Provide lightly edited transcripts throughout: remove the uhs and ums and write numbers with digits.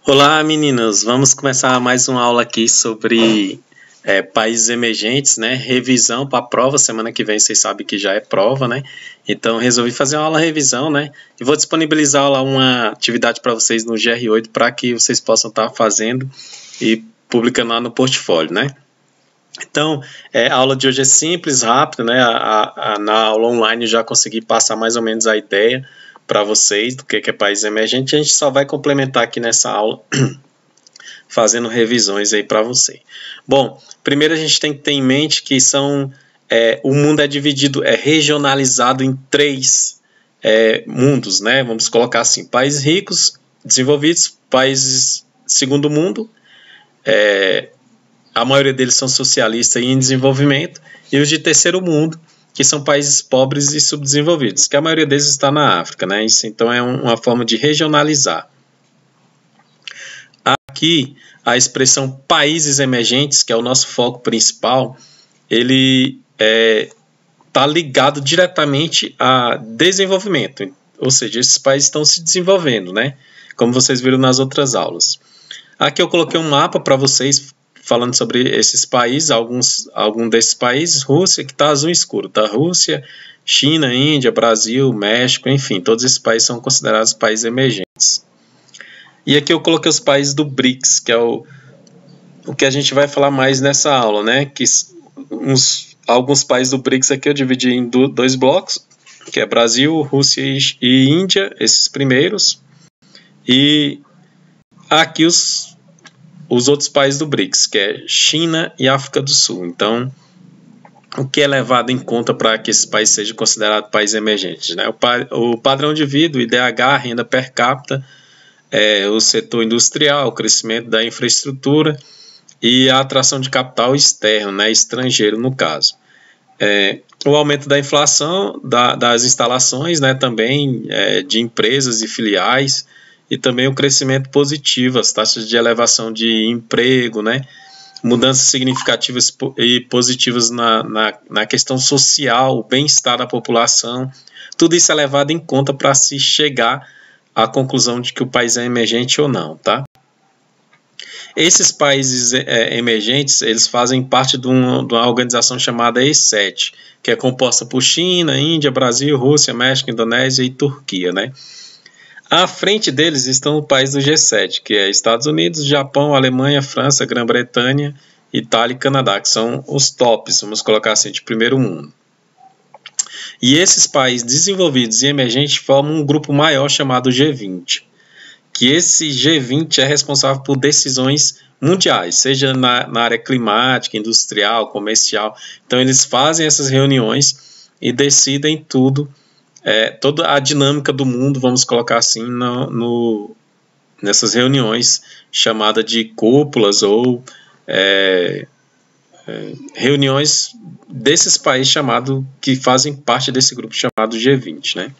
Olá, meninas! Vamos começar mais uma aula aqui sobre países emergentes, né? Revisão para a prova. Semana que vem vocês sabem que já é prova, né? Então resolvi fazer uma aula revisão, né? E vou disponibilizar lá uma atividade para vocês no GR8 para que vocês possam estar fazendo e publicando lá no portfólio, né? Então, a aula de hoje é simples, rápida, né? Na aula online eu já consegui passar mais ou menos a ideia para vocês do que é país emergente. A gente só vai complementar aqui nessa aula fazendo revisões aí para você. Bom, primeiro a gente tem que ter em mente que o mundo é dividido, regionalizado em três mundos, né? Vamos colocar assim: países ricos, desenvolvidos, países segundo mundo, a maioria deles são socialistas e em desenvolvimento, e os de terceiro mundo, que são países pobres e subdesenvolvidos, que a maioria deles está na África, né? Isso então é uma forma de regionalizar. Aqui, a expressão países emergentes, que é o nosso foco principal, ele está ligado diretamente a desenvolvimento, ou seja, esses países estão se desenvolvendo, né? Como vocês viram nas outras aulas. Aqui eu coloquei um mapa para vocês falando sobre esses países, alguns desses países. Rússia, que está azul escuro, tá? Rússia, China, Índia, Brasil, México, enfim, todos esses países são considerados países emergentes. E aqui eu coloquei os países do BRICS, que é o que a gente vai falar mais nessa aula, né? Que alguns países do BRICS aqui eu dividi em dois blocos, que é Brasil, Rússia e Índia, esses primeiros. E aqui os outros países do BRICS, que é China e África do Sul. Então, o que é levado em conta para que esses países sejam considerados países emergentes, né? O padrão de vida, o IDH, a renda per capita, o setor industrial, o crescimento da infraestrutura e a atração de capital externo, né, estrangeiro no caso. O aumento da inflação das instalações, né, também de empresas e filiais, e também o crescimento positivo, as taxas de elevação de emprego, né, mudanças significativas e positivas na questão social, o bem-estar da população. Tudo isso é levado em conta para se chegar à conclusão de que o país é emergente ou não, tá? Esses países emergentes, eles fazem parte de uma organização chamada E7, que é composta por China, Índia, Brasil, Rússia, México, Indonésia e Turquia, né? À frente deles estão os países do G7, que é Estados Unidos, Japão, Alemanha, França, Grã-Bretanha, Itália e Canadá, que são os tops, vamos colocar assim, de primeiro mundo. E esses países desenvolvidos e emergentes formam um grupo maior chamado G20, que esse G20 é responsável por decisões mundiais, seja na área climática, industrial, comercial. Então eles fazem essas reuniões e decidem tudo, toda a dinâmica do mundo, vamos colocar assim, nessas reuniões chamadas de cúpulas ou reuniões desses países que fazem parte desse grupo chamado G20, né?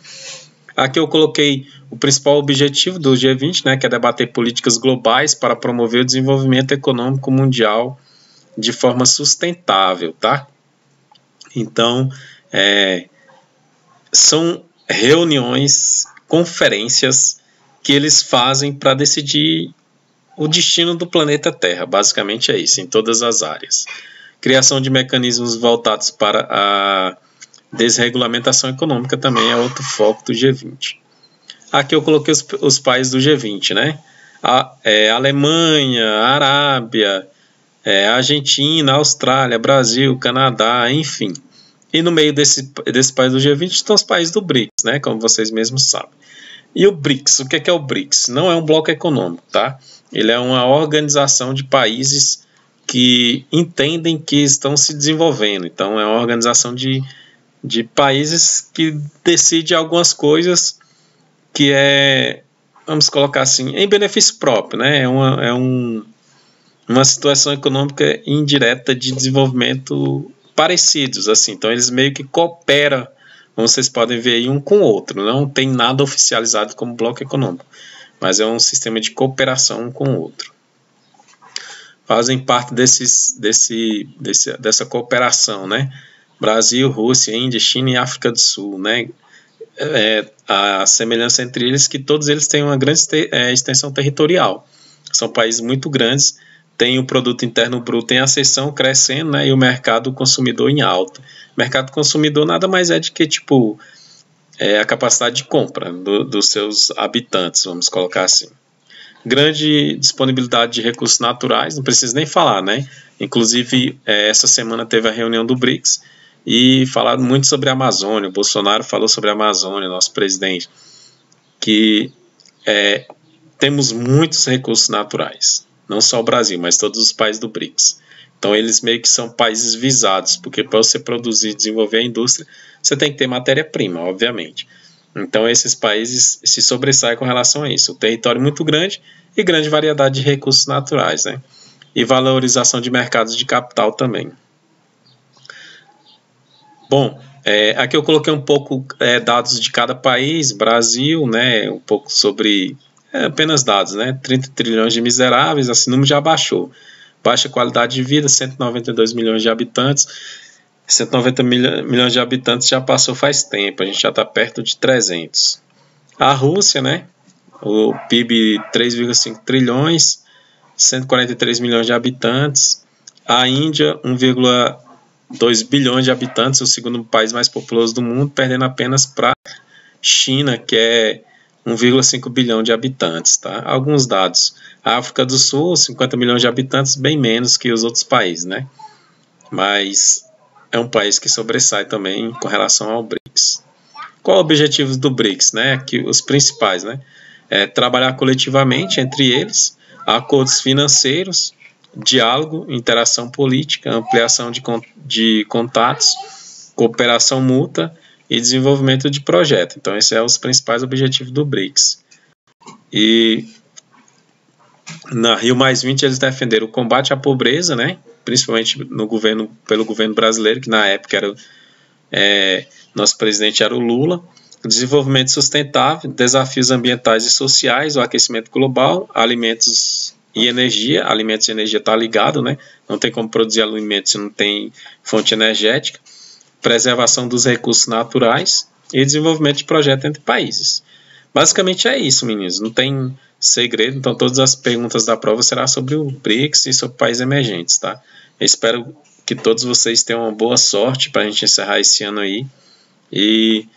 Aqui eu coloquei o principal objetivo do G20, né, que é debater políticas globais para promover o desenvolvimento econômico mundial de forma sustentável, tá? Então, são reuniões, conferências que eles fazem para decidir o destino do planeta Terra. Basicamente é isso, em todas as áreas. Criação de mecanismos voltados para a desregulamentação econômica também é outro foco do G20. Aqui eu coloquei os países do G20, né? Alemanha, Arábia, Argentina, Austrália, Brasil, Canadá, enfim. E no meio desse país do G20 estão os países do BRICS, né? Como vocês mesmos sabem. E o BRICS, o que é o BRICS? Não é um bloco econômico, tá? Ele é uma organização de países que entendem que estão se desenvolvendo. Então é uma organização de países que decide algumas coisas que vamos colocar assim, em benefício próprio, né? Uma situação econômica indireta de desenvolvimento parecidos, assim. Então eles meio que cooperam, como vocês podem ver aí, um com o outro. Não tem nada oficializado como bloco econômico, mas é um sistema de cooperação um com o outro. Fazem parte dessa cooperação, né? Brasil, Rússia, Índia, China e África do Sul, né? A semelhança entre eles é que todos eles têm uma grande extensão territorial. são países muito grandes, tem o produto interno bruto em ascensão, crescendo, né, e o mercado consumidor em alta. O mercado consumidor nada mais é de que, tipo, a capacidade de compra dos seus habitantes, vamos colocar assim. Grande disponibilidade de recursos naturais, não preciso nem falar, né? Inclusive, essa semana teve a reunião do BRICS e falaram muito sobre a Amazônia. O Bolsonaro falou sobre a Amazônia, nosso presidente, que temos muitos recursos naturais, não só o Brasil, mas todos os países do BRICS. Então, eles meio que são países visados, porque para você produzir e desenvolver a indústria, você tem que ter matéria-prima, obviamente. Então, esses países se sobressaem com relação a isso. O território muito grande e grande variedade de recursos naturais, né? E valorização de mercados de capital também. Bom, aqui eu coloquei um pouco dados de cada país. Brasil, né? Um pouco sobre apenas dados, né? 30 trilhões de miseráveis, esse número já baixou. Baixa qualidade de vida, 192 milhões de habitantes. 190 milhões de habitantes já passou faz tempo, a gente já está perto de 300. A Rússia, né? O PIB 3,5 trilhões, 143 milhões de habitantes. A Índia, 1,2 bilhões de habitantes, o segundo país mais populoso do mundo, perdendo apenas para a China, que é 1,5 bilhão de habitantes. Tá? Alguns dados. A África do Sul, 50 milhões de habitantes, bem menos que os outros países, né? Mas é um país que sobressai também com relação ao BRICS. Qual o objetivo do BRICS? Né? Que os principais, né? Trabalhar coletivamente entre eles, acordos financeiros, diálogo, interação política, ampliação de contatos, cooperação mútua e desenvolvimento de projeto. Então, esses são os principais objetivos do BRICS. E na Rio+20 eles defenderam o combate à pobreza, né? Principalmente pelo governo brasileiro, que na época nosso presidente era o Lula. Desenvolvimento sustentável, desafios ambientais e sociais, o aquecimento global, alimentos e energia. Alimentos e energia está ligado, né? Não tem como produzir alimentos se não tem fonte energética. Preservação dos recursos naturais e desenvolvimento de projetos entre países. Basicamente é isso, meninos. Não tem segredo. Então, todas as perguntas da prova serão sobre o BRICS e sobre países emergentes, tá? Eu espero que todos vocês tenham uma boa sorte para a gente encerrar esse ano aí. E